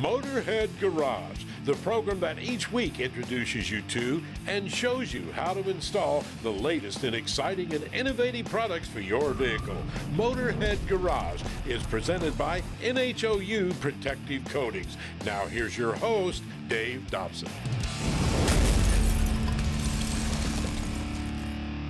Motorhead Garage, the program that each week introduces you to and shows you how to install the latest and exciting and innovative products for your vehicle. Motorhead Garage is presented by NHOU Protective Coatings. Now here's your host, Dave Dobson.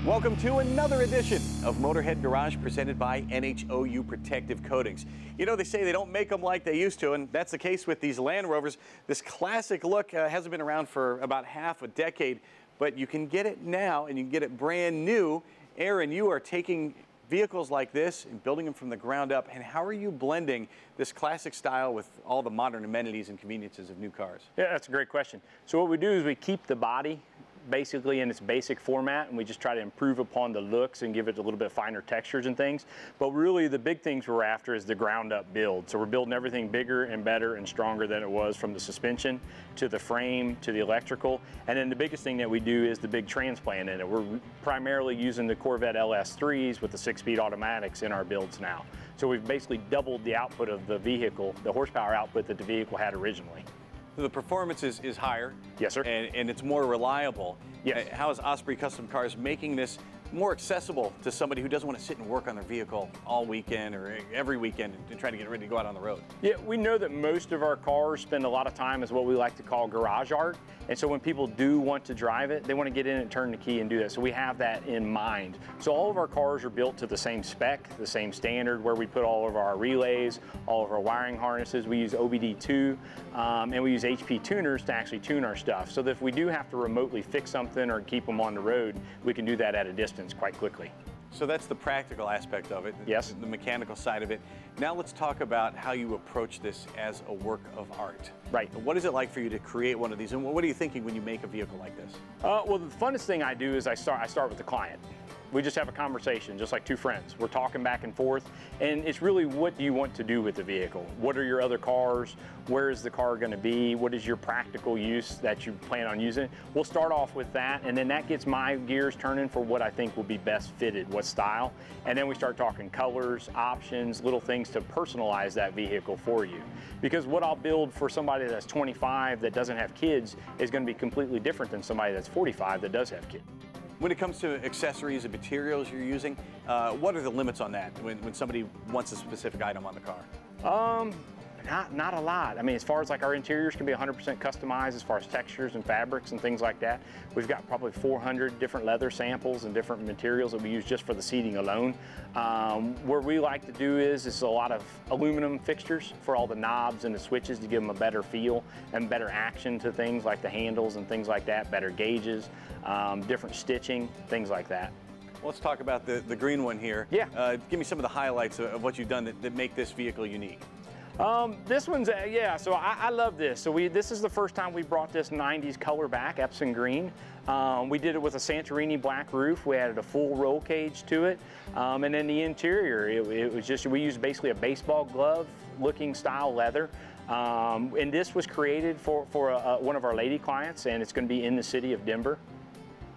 Welcome to another edition of Motorhead Garage presented by NHOU Protective Coatings. You know, they say they don't make them like they used to, and that's the case with these Land Rovers. This classic look hasn't been around for about half a decade, but you can get it now and you can get it brand new. Aaron, you are taking vehicles like this and building them from the ground up, and how are you blending this classic style with all the modern amenities and conveniences of new cars? Yeah, that's a great question. So what we do is we keep the body basically in its basic format, and we just try to improve upon the looks and give it a little bit finer textures and things. But really the big things we're after is the ground up build. So we're building everything bigger and better and stronger than it was, from the suspension to the frame to the electrical. And then the biggest thing that we do is the big transplant in it. We're primarily using the Corvette LS3s with the 6-speed automatics in our builds now. So we've basically doubled the output of the vehicle, the horsepower output that the vehicle had originally. So the performance is higher. Yes, sir. And it's more reliable. Yes. How is Osprey Custom Cars making this more accessible to somebody who doesn't want to sit and work on their vehicle all weekend or every weekend and try to get ready to go out on the road? Yeah, we know that most of our cars spend a lot of time as what we like to call garage art. And so when people do want to drive it, they want to get in and turn the key and do that. So we have that in mind. So all of our cars are built to the same spec, the same standard, where we put all of our relays, all of our wiring harnesses. We use OBD2, and we use HP tuners to actually tune our stuff. So that if we do have to remotely fix something or keep them on the road, we can do that at a distance quite quickly. So that's the practical aspect of it. Yes. The mechanical side of it. Now let's talk about how you approach this as a work of art. Right. What is it like for you to create one of these, and what are you thinking when you make a vehicle like this? Well, the funnest thing I do is I start with the client. We just have a conversation, just like two friends. We're talking back and forth, and it's really, what do you want to do with the vehicle? What are your other cars? Where is the car going to be? What is your practical use that you plan on using? We'll start off with that, and then that gets my gears turning for what I think will be best fitted, what style. And then we start talking colors, options, little things to personalize that vehicle for you. Because what I'll build for somebody that's 25 that doesn't have kids is going to be completely different than somebody that's 45 that does have kids. When it comes to accessories and materials you're using, what are the limits on that when somebody wants a specific item on the car? Not a lot. I mean, as far as like our interiors can be 100% customized as far as textures and fabrics and things like that. We've got probably 400 different leather samples and different materials that we use just for the seating alone. Where we like to do is a lot of aluminum fixtures for all the knobs and the switches to give them a better feel and better action to things like the handles and things like that, better gauges, different stitching, things like that. Let's talk about the green one here. Yeah. Give me some of the highlights of what you've done that make this vehicle unique. This one's, yeah, so I love this. So this is the first time we brought this 90s color back, Epsom green. We did it with a Santorini black roof. We added a full roll cage to it. And then the interior, it was just, we used basically a baseball glove looking style leather. And this was created for one of our lady clients, and it's going to be in the city of Denver.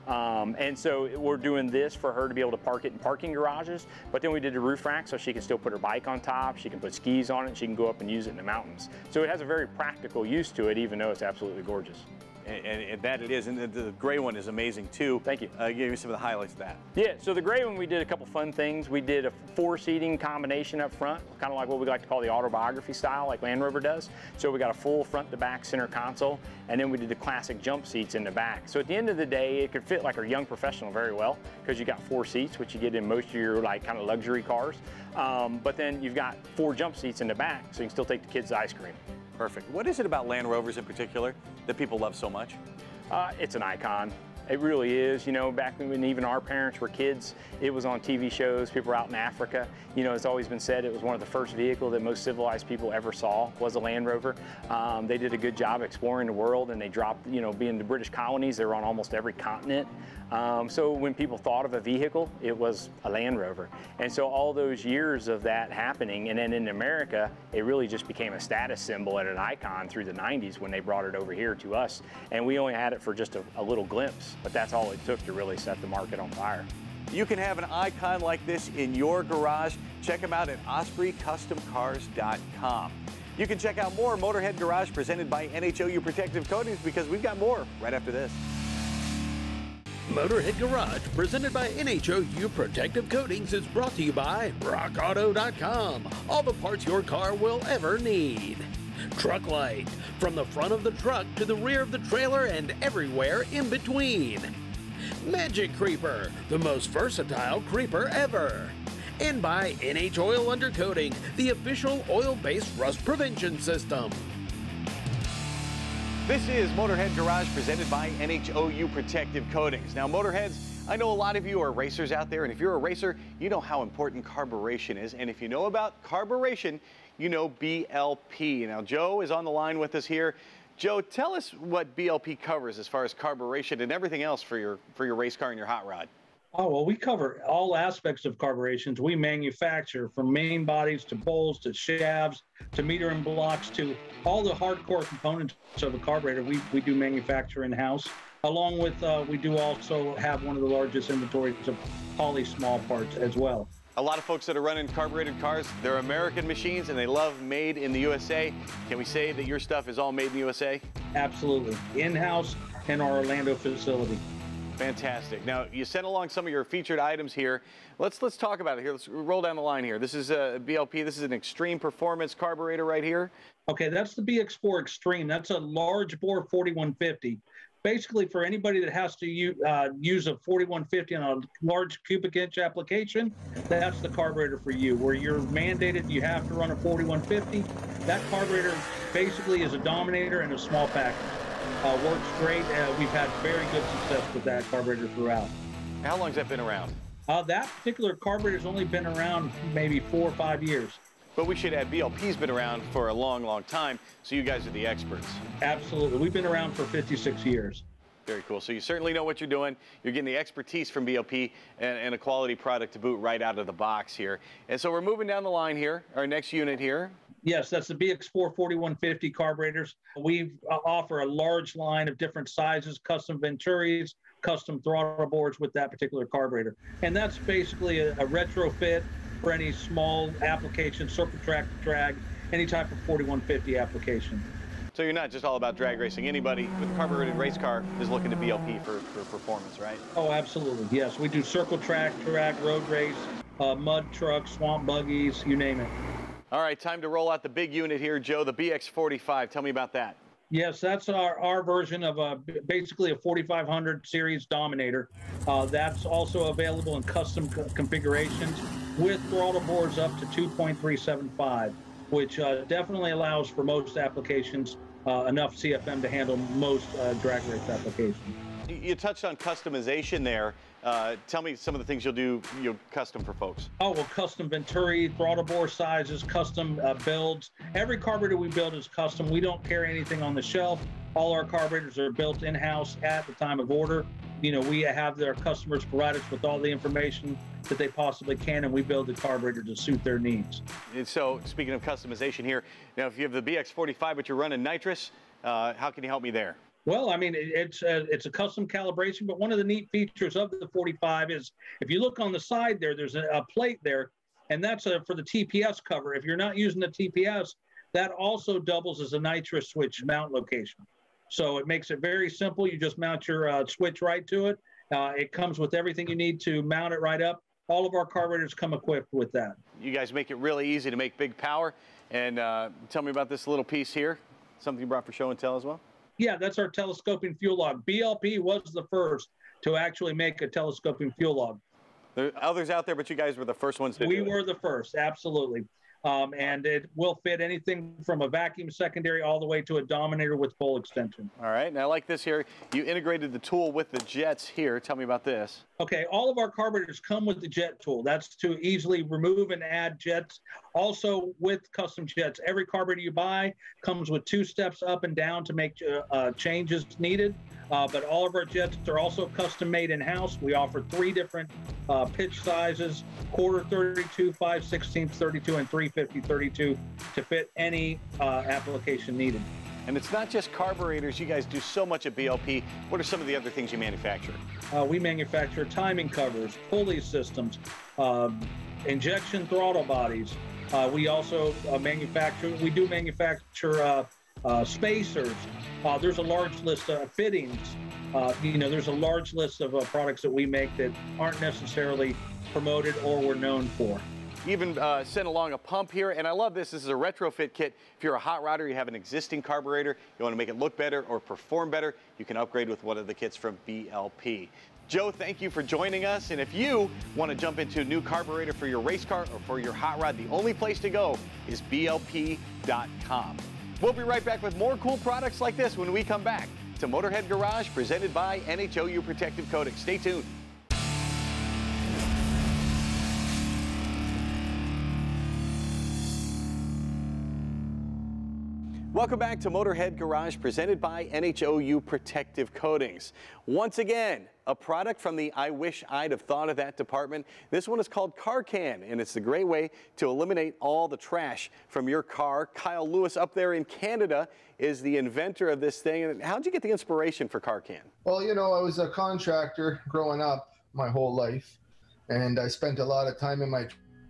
And so we're doing this for her to be able to park it in parking garages, but then we did a roof rack so she can still put her bike on top, she can put skis on it, she can go up and use it in the mountains. So it has a very practical use to it, even though it's absolutely gorgeous. And that it is, and the gray one is amazing too. Thank you. Give me some of the highlights of that. Yeah, so the gray one, we did a couple fun things. We did a 4-seating combination up front, kind of like what we like to call the autobiography style, like Land Rover does. So we got a full front to back center console, and then we did the classic jump seats in the back. So at the end of the day, it could fit like a young professional very well, because you got 4 seats, which you get in most of your like kind of luxury cars. But then you've got 4 jump seats in the back, so you can still take the kids ice cream. Perfect. What is it about Land Rovers in particular that people love so much? It's an icon. It really is. You know, back when even our parents were kids, it was on TV shows. People were out in Africa. You know, it's always been said it was one of the first vehicles that most civilized people ever saw was a Land Rover. They did a good job exploring the world, and they dropped, you know, being the British colonies, they were on almost every continent. So when people thought of a vehicle, it was a Land Rover. And so all those years of that happening, and then in America, it really just became a status symbol and an icon through the 90s when they brought it over here to us. And we only had it for just a little glimpse, but that's all it took to really set the market on fire. You can have an icon like this in your garage. Check them out at OspreyCustomCars.com. You can check out more Motorhead Garage presented by NHOU Protective Coatings because we've got more right after this. Motorhead Garage, presented by NHOU Protective Coatings, is brought to you by RockAuto.com. All the parts your car will ever need. Truck Light, from the front of the truck to the rear of the trailer and everywhere in between. Magic Creeper, the most versatile creeper ever. And by NHOU Undercoating, the official oil-based rust prevention system. This is Motorhead Garage presented by NHOU Protective Coatings. Now, Motorheads, I know a lot of you are racers out there, and if you're a racer, you know how important carburation is. And if you know about carburation, you know BLP. Now, Joe is on the line with us here. Joe, tell us what BLP covers as far as carburation and everything else for your race car and your hot rod. Oh, well, we cover all aspects of carburetions. We manufacture from main bodies to bowls to shafts to meter and blocks to all the hardcore components of a carburetor. We do manufacture in-house. Along with, we do also have one of the largest inventories of poly small parts as well. A lot of folks that are running carbureted cars, they're American machines and they love made in the USA. Can we say that your stuff is all made in the USA? Absolutely. In-house in our Orlando facility. Fantastic. Now, you sent along some of your featured items here. Let's talk about it here. Let's roll down the line here. This is a BLP. This is an extreme performance carburetor right here. Okay, that's the BX4 Extreme. That's a large bore 4150. Basically, for anybody that has to use a 4150 on a large cubic inch application, that's the carburetor for you. Where you're mandated, you have to run a 4150. That carburetor basically is a Dominator in a small package. Works great. We've had very good success with that carburetor throughout. How long has that been around? That particular carburetor's only been around maybe 4 or 5 years. But we should add BLP's been around for a long, long time, so you guys are the experts. Absolutely. We've been around for 56 years. Very cool. So you certainly know what you're doing. You're getting the expertise from BLP and a quality product to boot right out of the box here. And so we're moving down the line here, our next unit here. Yes, that's the BX4 4150 carburetors. We offer a large line of different sizes, custom Venturis, custom throttle boards with that particular carburetor. And that's basically a retrofit for any small application, circle track, drag, any type of 4150 application. So you're not just all about drag racing. Anybody with a carbureted race car is looking to BLP for performance, right? Oh, absolutely. Yes, we do circle track, drag, road race, mud trucks, swamp buggies, you name it. All right, time to roll out the big unit here, Joe, the BX45. Tell me about that. Yes, that's our version of basically a 4500 series Dominator. That's also available in custom configurations with throttle boards up to 2.375, which definitely allows for most applications enough CFM to handle most drag race applications. You touched on customization there. Tell me some of the things you'll custom for folks. Oh, well, custom Venturi, throttle bore sizes, custom builds. Every carburetor we build is custom. We don't carry anything on the shelf. All our carburetors are built in-house at the time of order. You know, we have their customers provide us with all the information that they possibly can, and we build the carburetor to suit their needs. And so, speaking of customization here, now if you have the BX45 but you're running nitrous, how can you help me there? Well, I mean, it's a custom calibration, but one of the neat features of the 45 is if you look on the side there, there's a plate there, and that's for the TPS cover. If you're not using the TPS, that also doubles as a nitrous switch mount location. So it makes it very simple. You just mount your switch right to it. It comes with everything you need to mount it right up. All of our carburetors come equipped with that. You guys make it really easy to make big power. And tell me about this little piece here, something you brought for show and tell as well. Yeah, that's our telescoping fuel log. BLP was the first to actually make a telescoping fuel log. There are others out there, but you guys were the first ones to do it. We were the first, absolutely. And it will fit anything from a vacuum secondary all the way to a Dominator with full extension. All right, now I like this here. You integrated the tool with the jets here. Tell me about this. Okay, all of our carburetors come with the jet tool. That's to easily remove and add jets. Also with custom jets, every carburetor you buy comes with 2 steps up and down to make changes needed. But all of our jets are also custom made in-house. We offer 3 different pitch sizes, 1/4 32, 5/16 32, and 3/50 32 to fit any application needed. And it's not just carburetors. You guys do so much at BLP. What are some of the other things you manufacture? We manufacture timing covers, pulley systems, injection throttle bodies, We also manufacture spacers. There's a large list of fittings. There's a large list of products that we make that aren't necessarily promoted or we're known for. Even sent along a pump here, and I love this. This is a retrofit kit. If you're a hot rodder, you have an existing carburetor, you want to make it look better or perform better, you can upgrade with one of the kits from BLP. Joe, thank you for joining us. And if you want to jump into a new carburetor for your race car or for your hot rod, the only place to go is BLP.com. We'll be right back with more cool products like this when we come back to Motorhead Garage, presented by NHOU Protective Coatings. Stay tuned. Welcome back to Motorhead Garage, presented by NHOU Protective Coatings. Once again, a product from the I Wish I'd Have Thought of That department. This one is called CarCan, and it's a great way to eliminate all the trash from your car. Kyle Lewis up there in Canada is the inventor of this thing. How'd you get the inspiration for CarCan? Well, I was a contractor growing up my whole life, and I spent a lot of time in my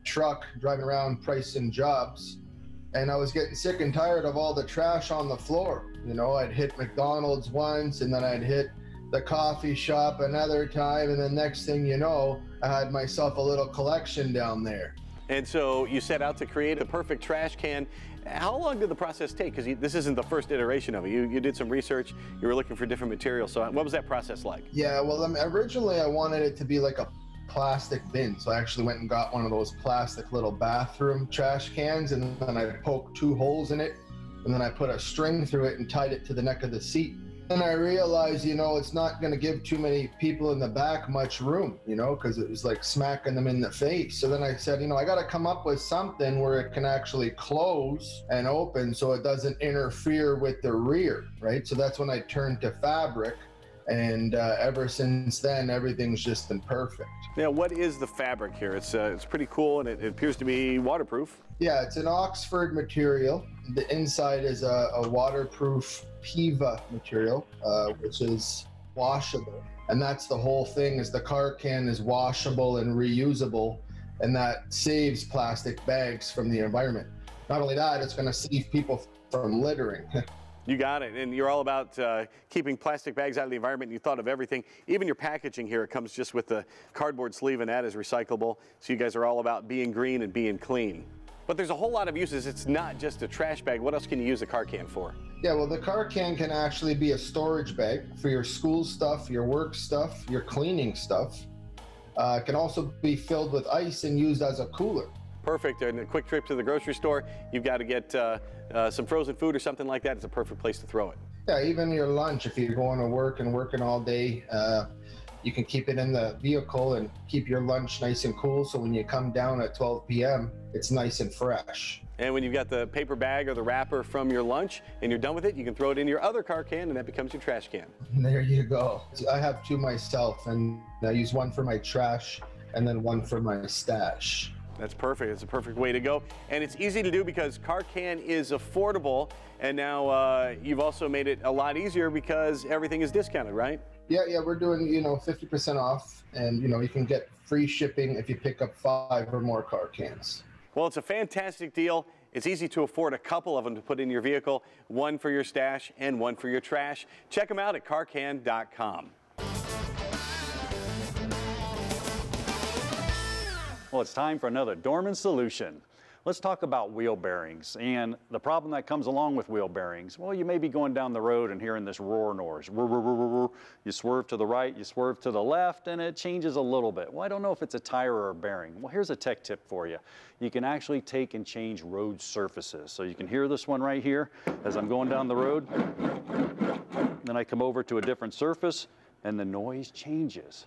truck driving around pricing jobs. And I was getting sick and tired of all the trash on the floor. I'd hit McDonald's once, and then I'd hit the coffee shop another time, and then next thing you know, I had myself a little collection down there. And so you set out to create a perfect trash can. How long did the process take? Because this isn't the first iteration of it. You did some research, you were looking for different materials. So what was that process like? Yeah, well, originally I wanted it to be like a plastic bin, so I actually went and got one of those plastic little bathroom trash cans, and then I poked 2 holes in it, and then I put a string through it and tied it to the neck of the seat. And I realized, it's not going to give too many people in the back much room, because it was like smacking them in the face. So then I said, I got to come up with something where it can actually close and open so it doesn't interfere with the rear, right? So that's when I turned to fabric. And ever since then, everything's just been perfect. Now, what is the fabric here? It's pretty cool, and it appears to be waterproof. Yeah, it's an Oxford material. The inside is a waterproof PIVA material, which is washable. And that's the whole thing, is the CarCan is washable and reusable, and that saves plastic bags from the environment. Not only that, it's going to save people from littering. You got it, and you're all about keeping plastic bags out of the environment. You thought of everything. Even your packaging here, it comes just with the cardboard sleeve, and that is recyclable. So you guys are all about being green and being clean. But there's a whole lot of uses. It's not just a trash bag. What else can you use a CarCan for? Yeah, well, the CarCan can actually be a storage bag for your school stuff, your work stuff, your cleaning stuff. It can also be filled with ice and used as a cooler. Perfect. And a quick trip to the grocery store, you've got to get some frozen food or something like that. It's a perfect place to throw it. Yeah, even your lunch, if you're going to work and working all day, you can keep it in the vehicle and keep your lunch nice and cool, so when you come down at 12 p.m., it's nice and fresh. And when you've got the paper bag or the wrapper from your lunch and you're done with it, you can throw it in your other CarCan, and that becomes your trash can. There you go. I have 2 myself, and I use one for my trash and then one for my stash. That's perfect. It's a perfect way to go. And it's easy to do because CarCan is affordable. And now you've also made it a lot easier because everything is discounted, right? Yeah, we're doing, 50% off. And, you can get free shipping if you pick up 5 or more CarCans. Well, it's a fantastic deal. It's easy to afford a couple of them to put in your vehicle, one for your stash and one for your trash. Check them out at CarCan.com. Well, it's time for another Dorman solution. Let's talk about wheel bearings and the problem that comes along with wheel bearings. Well, you may be going down the road and hearing this roar noise. You swerve to the right, you swerve to the left, and it changes a little bit. Well, I don't know if it's a tire or a bearing. Well, here's a tech tip for you. You can actually take and change road surfaces. So you can hear this one right here as I'm going down the road. Then I come over to a different surface and the noise changes.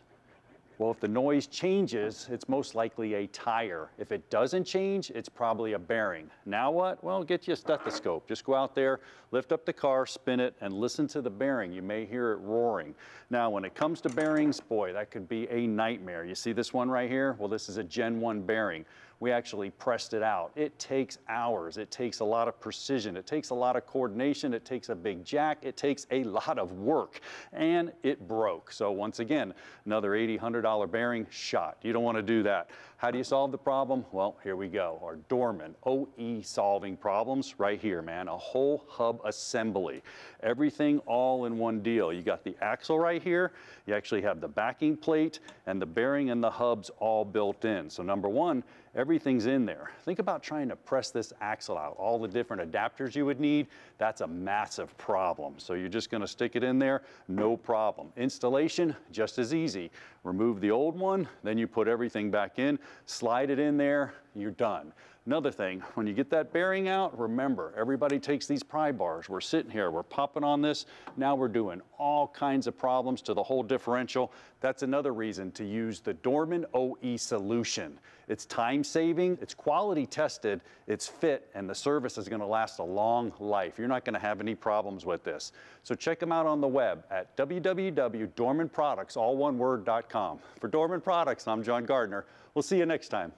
Well, if the noise changes, it's most likely a tire. If it doesn't change, it's probably a bearing. Now what? Well, get you a stethoscope. Just go out there, lift up the car, spin it, and listen to the bearing. You may hear it roaring. Now, when it comes to bearings, boy, that could be a nightmare. You see this one right here? Well, this is a Gen 1 bearing. We actually pressed it out. It takes hours. It takes a lot of precision. It takes a lot of coordination. It takes a big jack. It takes a lot of work, and it broke. So once again, another $80, $100 bearing shot. You don't want to do that. How do you solve the problem? Well, here we go. Our Dorman OE solving problems right here, man. A whole hub assembly. Everything all in one deal. You got the axle right here. You actually have the backing plate and the bearing and the hubs all built in. So number one, everything's in there. Think about trying to press this axle out. All the different adapters you would need, that's a massive problem. So you're just gonna stick it in there, no problem. Installation, just as easy. Remove the old one, then you put everything back in, slide it in there, you're done. Another thing, when you get that bearing out, remember, everybody takes these pry bars. We're sitting here, we're popping on this. Now we're doing all kinds of problems to the whole differential. That's another reason to use the Dorman OE solution. It's time saving, it's quality tested, it's fit, and the service is gonna last a long life. You're not gonna have any problems with this. So check them out on the web at www.dormanproducts.com. For Dorman Products, I'm John Gardner. We'll see you next time.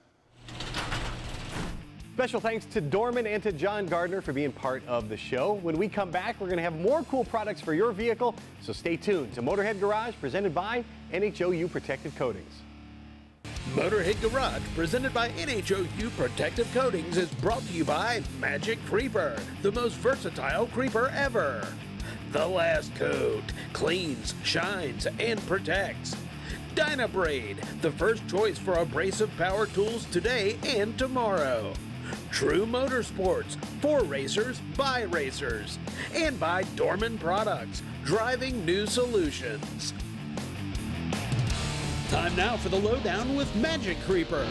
Special thanks to Dorman and to John Gardner for being part of the show. When we come back, we're going to have more cool products for your vehicle, so stay tuned to Motorhead Garage, presented by NHOU Protective Coatings. Motorhead Garage, presented by NHOU Protective Coatings, is brought to you by Magic Creeper, the most versatile creeper ever. The last coat cleans, shines, and protects. Dynabraid, the first choice for abrasive power tools today and tomorrow. True Motorsports, for racers, by racers. And by Dorman Products, driving new solutions. Time now for the lowdown with Magic Creeper.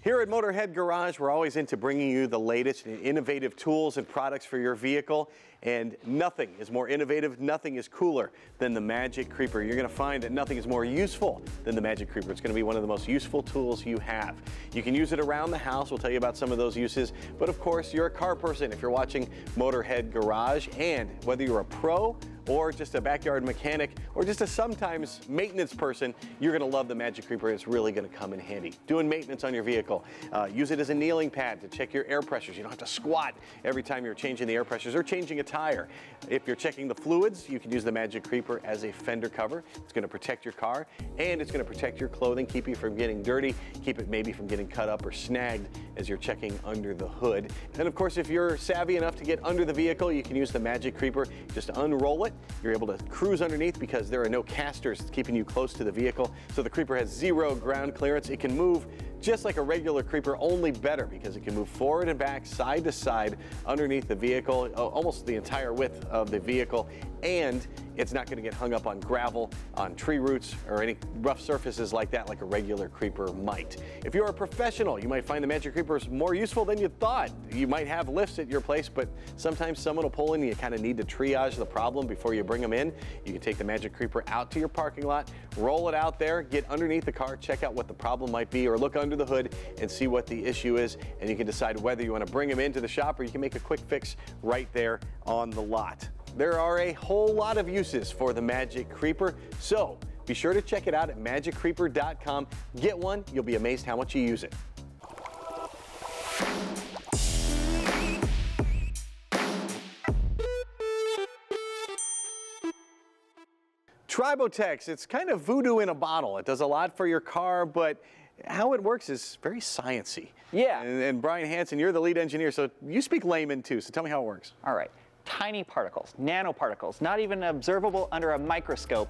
Here at Motorhead Garage, we're always into bringing you the latest and innovative tools and products for your vehicle, and nothing is more innovative, nothing is cooler than the Magic Creeper. You're going to find that nothing is more useful than the Magic Creeper. It's going to be one of the most useful tools you have. You can use it around the house. We'll tell you about some of those uses, but of course, you're a car person if you're watching Motorhead Garage, and whether you're a pro or just a backyard mechanic, or just a sometimes maintenance person, you're gonna love the Magic Creeper. It's really gonna come in handy. Doing maintenance on your vehicle, use it as a kneeling pad to check your air pressures. You don't have to squat every time you're changing the air pressures or changing a tire. If you're checking the fluids, you can use the Magic Creeper as a fender cover. It's gonna protect your car, and it's gonna protect your clothing, keep you from getting dirty, keep it maybe from getting cut up or snagged as you're checking under the hood. And of course, if you're savvy enough to get under the vehicle, you can use the Magic Creeper just to unroll it. You're able to cruise underneath because there are no casters keeping you close to the vehicle. So the Creeper has zero ground clearance. It can move just like a regular Creeper, only better because it can move forward and back, side to side, underneath the vehicle, almost the entire width of the vehicle, and it's not going to get hung up on gravel, on tree roots, or any rough surfaces like that, like a regular Creeper might. If you're a professional, you might find the Magic Creeper is more useful than you thought. You might have lifts at your place, but sometimes someone will pull in and you kind of need to triage the problem before you bring them in. You can take the Magic Creeper out to your parking lot, roll it out there, get underneath the car, check out what the problem might be, or look under the hood and see what the issue is, and you can decide whether you want to bring them into the shop or you can make a quick fix right there on the lot. There are a whole lot of uses for the Magic Creeper, so be sure to check it out at magiccreeper.com. Get one, you'll be amazed how much you use it. Tribotex, it's kind of voodoo in a bottle. It does a lot for your car, but how it works is very sciencey. Yeah. And Brian Hansen, you're the lead engineer, so you speak layman too, so tell me how it works. All right. Tiny particles, nanoparticles, not even observable under a microscope.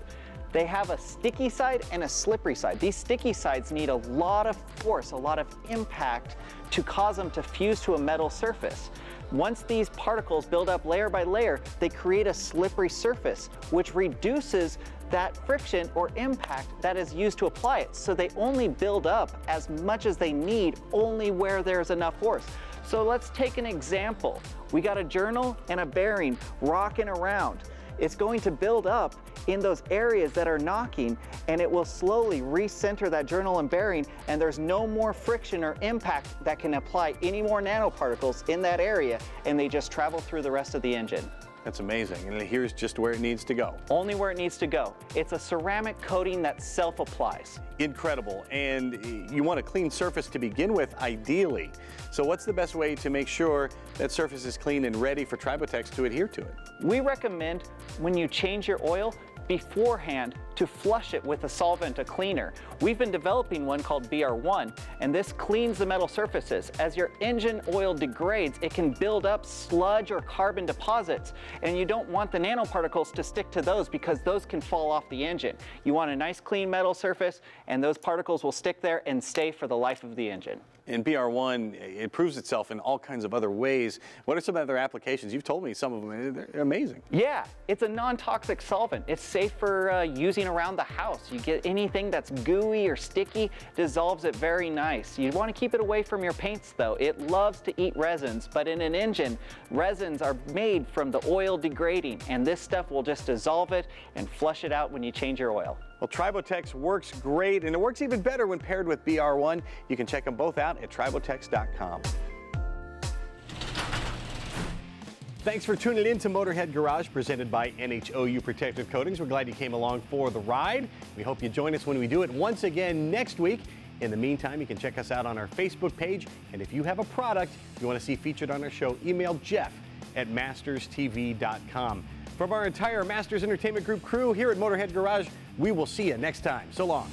They have a sticky side and a slippery side. These sticky sides need a lot of force, a lot of impact to cause them to fuse to a metal surface. Once these particles build up layer by layer, they create a slippery surface, which reduces that friction or impact that is used to apply it. So they only build up as much as they need, only where there's enough force. So let's take an example. We got a journal and a bearing rocking around. It's going to build up in those areas that are knocking, and it will slowly recenter that journal and bearing, and there's no more friction or impact that can apply any more nanoparticles in that area, and they just travel through the rest of the engine. That's amazing. And here's just where it needs to go. Only where it needs to go. It's a ceramic coating that self-applies. Incredible. And you want a clean surface to begin with, ideally. So what's the best way to make sure that surface is clean and ready for Tribotex to adhere to it? We recommend when you change your oil beforehand to flush it with a solvent, a cleaner. We've been developing one called BR1, and this cleans the metal surfaces. As your engine oil degrades, it can build up sludge or carbon deposits, and you don't want the nanoparticles to stick to those because those can fall off the engine. You want a nice clean metal surface, and those particles will stick there and stay for the life of the engine. And BR1, it proves itself in all kinds of other ways. What are some other applications? You've told me some of them. They're amazing. Yeah, it's a non-toxic solvent. It's safe for using around the house. You get anything that's gooey or sticky, dissolves it very nice. You want to keep it away from your paints though. It loves to eat resins, but in an engine, resins are made from the oil degrading, and this stuff will just dissolve it and flush it out when you change your oil. Well, Tribotex works great, and it works even better when paired with BR1. You can check them both out at tribotex.com. Thanks for tuning in to Motorhead Garage, presented by NHOU Protective Coatings. We're glad you came along for the ride. We hope you join us when we do it once again next week. In the meantime, you can check us out on our Facebook page, and if you have a product you want to see featured on our show, email jeff@masterstv.com. From our entire Masters Entertainment Group crew here at Motorhead Garage, we will see you next time. So long.